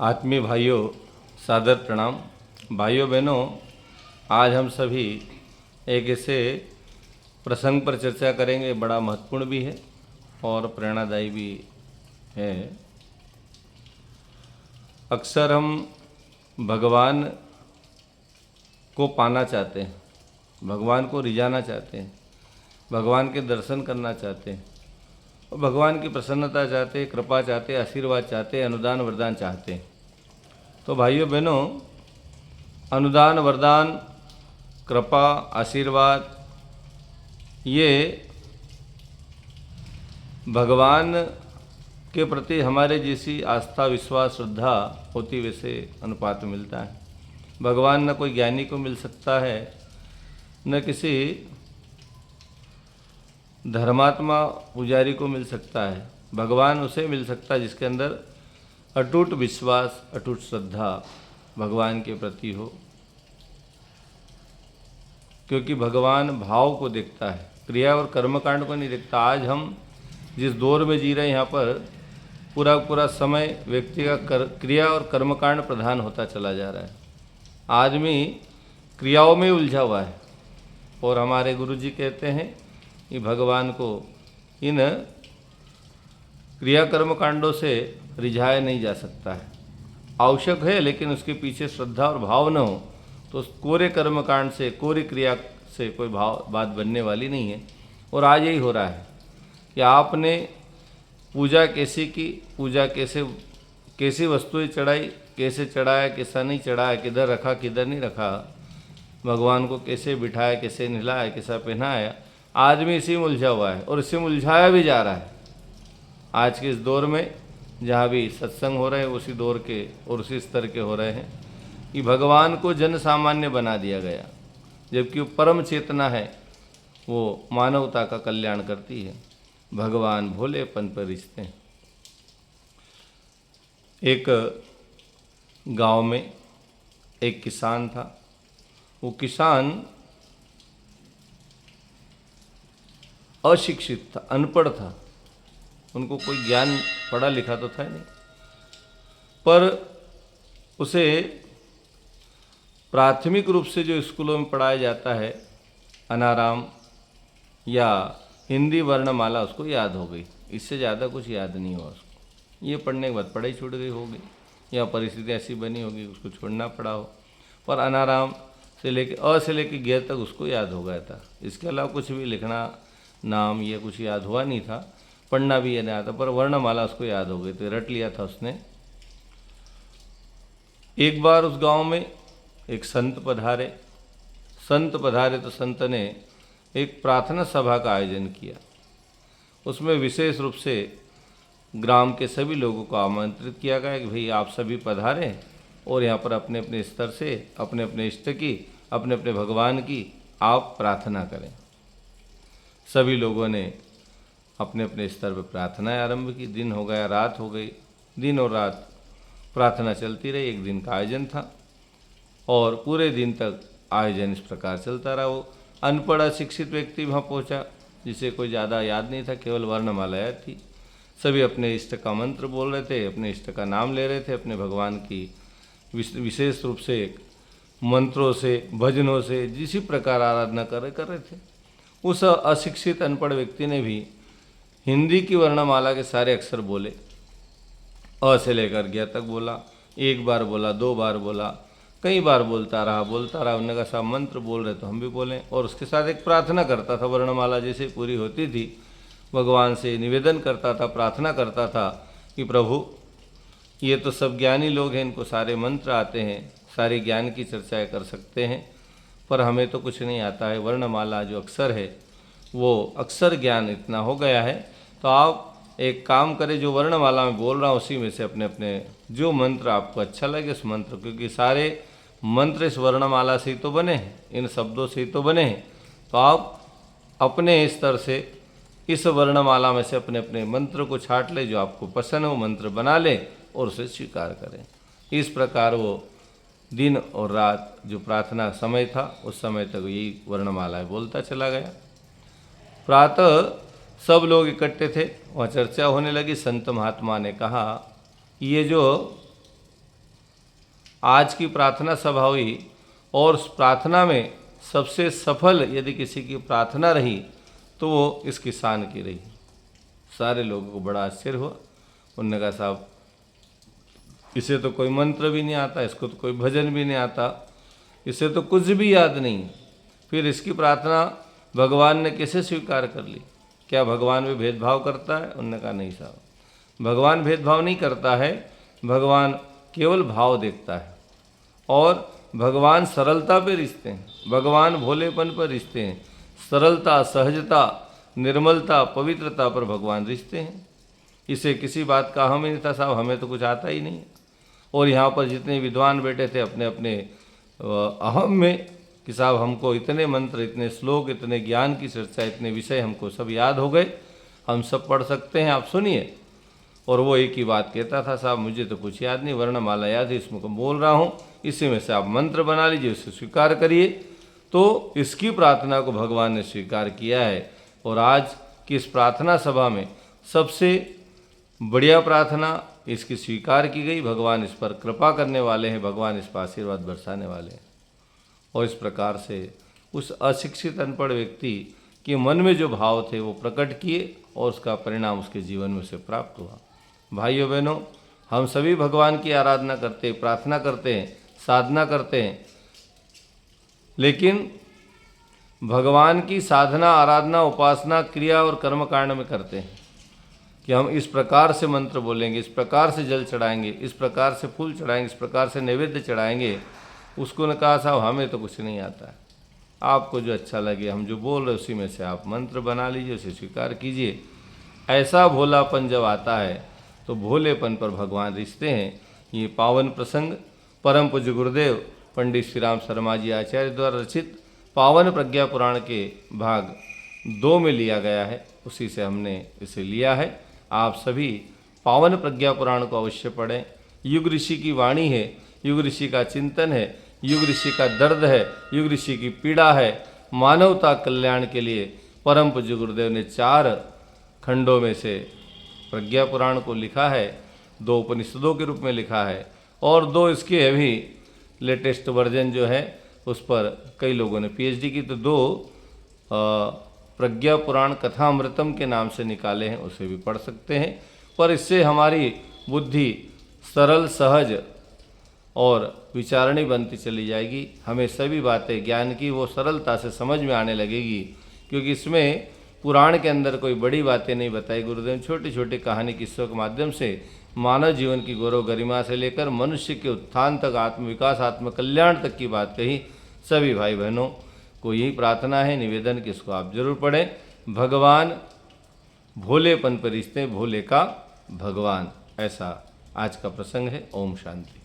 आत्मीय भाइयों, सादर प्रणाम। भाइयों बहनों, आज हम सभी एक ऐसे प्रसंग पर चर्चा करेंगे, बड़ा महत्वपूर्ण भी है और प्रेरणादायी भी है। अक्सर हम भगवान को पाना चाहते हैं, भगवान को रिझाना चाहते हैं, भगवान के दर्शन करना चाहते हैं और भगवान की प्रसन्नता चाहते हैं, कृपा चाहते हैं, आशीर्वाद चाहते हैं, अनुदान वरदान चाहते हैं। तो भाइयों बहनों, अनुदान वरदान, कृपा, आशीर्वाद, ये भगवान के प्रति हमारे जैसी आस्था, विश्वास, श्रद्धा होती वैसे अनुपात में मिलता है। भगवान न कोई ज्ञानी को मिल सकता है, न किसी धर्मात्मा पुजारी को मिल सकता है। भगवान उसे मिल सकता है जिसके अंदर अटूट विश्वास, अटूट श्रद्धा भगवान के प्रति हो, क्योंकि भगवान भाव को देखता है, क्रिया और कर्मकांड को नहीं देखता। आज हम जिस दौर में जी रहे हैं, यहाँ पर पूरा समय व्यक्ति का क्रिया और कर्मकांड प्रधान होता चला जा रहा है। आदमी क्रियाओं में उलझा हुआ है और हमारे गुरुजी कहते हैं कि भगवान को इन क्रिया कर्म कांडों से रिझाया नहीं जा सकता है। आवश्यक है, लेकिन उसके पीछे श्रद्धा और भाव न हो तो कोरे कर्म कांड से, कोरी क्रिया से कोई बात बनने वाली नहीं है। और आज यही हो रहा है कि आपने पूजा कैसी की, पूजा कैसी वस्तुएं चढ़ाई, कैसे चढ़ाया, कैसा नहीं चढ़ाया, किधर रखा, किधर नहीं रखा, भगवान को कैसे बिठाया, कैसे नहलाया, कैसा पहनाया, आदमी इसी में उलझा हुआ है और इसी में उलझाया भी जा रहा है। आज के इस दौर में जहाँ भी सत्संग हो रहे हैं उसी दौर के और उसी स्तर के हो रहे हैं कि भगवान को जन सामान्य बना दिया गया, जबकि वो परम चेतना है, वो मानवता का कल्याण करती है। भगवान भोलेपन पर रिश्ते हैं। एक गांव में एक किसान था। वो किसान अशिक्षित था, अनपढ़ था, उनको कोई ज्ञान पढ़ा लिखा तो था नहीं, पर उसे प्राथमिक रूप से जो स्कूलों में पढ़ाया जाता है, अनाराम या हिंदी वर्णमाला, उसको याद हो गई। इससे ज़्यादा कुछ याद नहीं हुआ उसको। ये पढ़ने के बाद पढ़ाई छूट गई होगी या परिस्थिति ऐसी बनी होगी उसको छोड़ना पड़ा हो, पर अनाराम से लेके अ से लेके ग तक उसको याद हो गया था। इसके अलावा कुछ भी लिखना, नाम, ये कुछ याद हुआ नहीं था, पढ़ना भी ये नहीं आता, पर वर्णमाला उसको याद हो गई, तो रट लिया था उसने। एक बार उस गांव में एक संत पधारे। तो संत ने एक प्रार्थना सभा का आयोजन किया। उसमें विशेष रूप से ग्राम के सभी लोगों को आमंत्रित किया गया कि भाई आप सभी पधारें और यहाँ पर अपने अपने स्तर से अपने अपने इष्ट की, अपने अपने भगवान की आप प्रार्थना करें। सभी लोगों ने अपने अपने स्तर पर प्रार्थनाएं आरंभ की। दिन हो गया, रात हो गई, दिन और रात प्रार्थना चलती रही। एक दिन का आयोजन था और पूरे दिन तक आयोजन इस प्रकार चलता रहा। वो अनपढ़ अशिक्षित व्यक्ति वहाँ पहुँचा, जिसे कोई ज़्यादा याद नहीं था, केवल वर्णमाला याद थी। सभी अपने इष्ट का मंत्र बोल रहे थे, अपने इष्ट का नाम ले रहे थे, अपने भगवान की विशेष रूप से मंत्रों से, भजनों से जिसी प्रकार आराधना कर रहे थे। उस अशिक्षित अनपढ़ व्यक्ति ने भी हिंदी की वर्णमाला के सारे अक्षर बोले। अ से लेकर ज्ञ तक बोला। एक बार बोला, दो बार बोला, कई बार बोलता रहा। उन्होंने कहा साहब मंत्र बोल रहे तो हम भी बोलें। और उसके साथ एक प्रार्थना करता था। वर्णमाला जैसे पूरी होती थी, भगवान से निवेदन करता था, प्रार्थना करता था कि प्रभु, ये तो सब ज्ञानी लोग हैं, इनको सारे मंत्र आते हैं, सारे ज्ञान की चर्चाएं कर सकते हैं, पर हमें तो कुछ नहीं आता है। वर्णमाला जो अक्षर है वो अक्षर ज्ञान इतना हो गया है, तो आप एक काम करें, जो वर्णमाला में बोल रहा हूँ उसी में से अपने अपने जो मंत्र आपको अच्छा लगे उस मंत्र, क्योंकि सारे मंत्र इस वर्णमाला से ही तो बने हैं, इन शब्दों से ही तो बने हैं, तो आप अपने स्तर से इस वर्णमाला में से अपने अपने मंत्र को छाट ले, जो आपको पसंद हो मंत्र बना ले और उसे स्वीकार करें। इस प्रकार वो दिन और रात जो प्रार्थना समय था, उस समय तक यही वर्णमाला बोलता चला गया। प्रातः सब लोग इकट्ठे थे, वहाँ चर्चा होने लगी। संत महात्मा ने कहा, ये जो आज की प्रार्थना सभा हुई और उस प्रार्थना में सबसे सफल यदि किसी की प्रार्थना रही तो वो इस किसान की रही। सारे लोगों को बड़ा आश्चर्य हुआ। उन्होंने कहा साहब इसे तो कोई मंत्र भी नहीं आता, इसको तो कोई भजन भी नहीं आता, इसे तो कुछ भी याद नहीं, फिर इसकी प्रार्थना भगवान ने कैसे स्वीकार कर ली? क्या भगवान में भेदभाव करता है? उन्होंने कहा नहीं साहब, भगवान भेदभाव नहीं करता है, भगवान केवल भाव देखता है और भगवान सरलता पे रिश्ते हैं, भगवान भोलेपन पर रिश्ते हैं, सरलता, सहजता, निर्मलता, पवित्रता पर भगवान रिश्ते हैं। इसे किसी बात का अहम ही नहीं था साहब, हमें तो कुछ आता ही नहीं। और यहाँ पर जितने विद्वान बैठे थे अपने अपने अहम में कि साहब हमको इतने मंत्र, इतने श्लोक, इतने ज्ञान की चर्चा, इतने विषय हमको सब याद हो गए, हम सब पढ़ सकते हैं, आप सुनिए। और वो एक ही बात कहता था साहब मुझे तो कुछ याद नहीं, वर्णमाला याद है, इसमें को बोल रहा हूँ, इसी में से आप मंत्र बना लीजिए, उसे स्वीकार करिए। तो इसकी प्रार्थना को भगवान ने स्वीकार किया है। और आज की इस प्रार्थना सभा में सबसे बढ़िया प्रार्थना इसकी स्वीकार की गई। भगवान इस पर कृपा करने वाले हैं, भगवान इस पर आशीर्वाद बरसाने वाले हैं। और इस प्रकार से उस अशिक्षित अनपढ़ व्यक्ति के मन में जो भाव थे वो प्रकट किए और उसका परिणाम उसके जीवन में से प्राप्त हुआ। भाइयों बहनों, हम सभी भगवान की आराधना करते हैं, प्रार्थना करते हैं, साधना करते हैं, लेकिन भगवान की साधना, आराधना, उपासना, क्रिया और कर्म कांड में करते हैं कि हम इस प्रकार से मंत्र बोलेंगे, इस प्रकार से जल चढ़ाएंगे, इस प्रकार से फूल चढ़ाएंगे, इस प्रकार से नैवेद्य चढ़ाएंगे। उसको ने कहा साहब हमें तो कुछ नहीं आता है, आपको जो अच्छा लगे, हम जो बोल रहे उसी में से आप मंत्र बना लीजिए, उसे स्वीकार कीजिए। ऐसा भोलापन जब आता है तो भोलेपन पर भगवान रिश्ते हैं। ये पावन प्रसंग परम पूज्य गुरुदेव पंडित श्री राम शर्मा जी आचार्य द्वारा रचित पावन प्रज्ञा पुराण के भाग 2 में लिया गया है, उसी से हमने इसे लिया है। आप सभी पावन प्रज्ञा पुराण को अवश्य पढ़ें। युग ऋषि की वाणी है, युग ऋषि का चिंतन है, युग ऋषि का दर्द है, युग ऋषि की पीड़ा है। मानवता कल्याण के लिए परम पूज्य गुरुदेव ने 4 खंडों में से प्रज्ञा पुराण को लिखा है, 2 उपनिषदों के रूप में लिखा है और 2 इसके अभी लेटेस्ट वर्जन जो है उस पर कई लोगों ने पीएचडी की, तो 2 प्रज्ञा पुराण कथामृतम के नाम से निकाले हैं, उसे भी पढ़ सकते हैं। पर इससे हमारी बुद्धि सरल, सहज और विचारणी बनती चली जाएगी। हमें सभी बातें ज्ञान की वो सरलता से समझ में आने लगेगी, क्योंकि इसमें पुराण के अंदर कोई बड़ी बातें नहीं बताई। गुरुदेव छोटी छोटी कहानी किस्सों के माध्यम से मानव जीवन की गौरव गरिमा से लेकर मनुष्य के उत्थान तक, आत्मविकास, आत्मकल्याण तक की बात कही। सभी भाई बहनों को यही प्रार्थना है, निवेदन कि इसको आप जरूर पढ़ें। भगवान भोलेपन पर रिश्ते, भोले का भगवान, ऐसा आज का प्रसंग है। ओम शांति।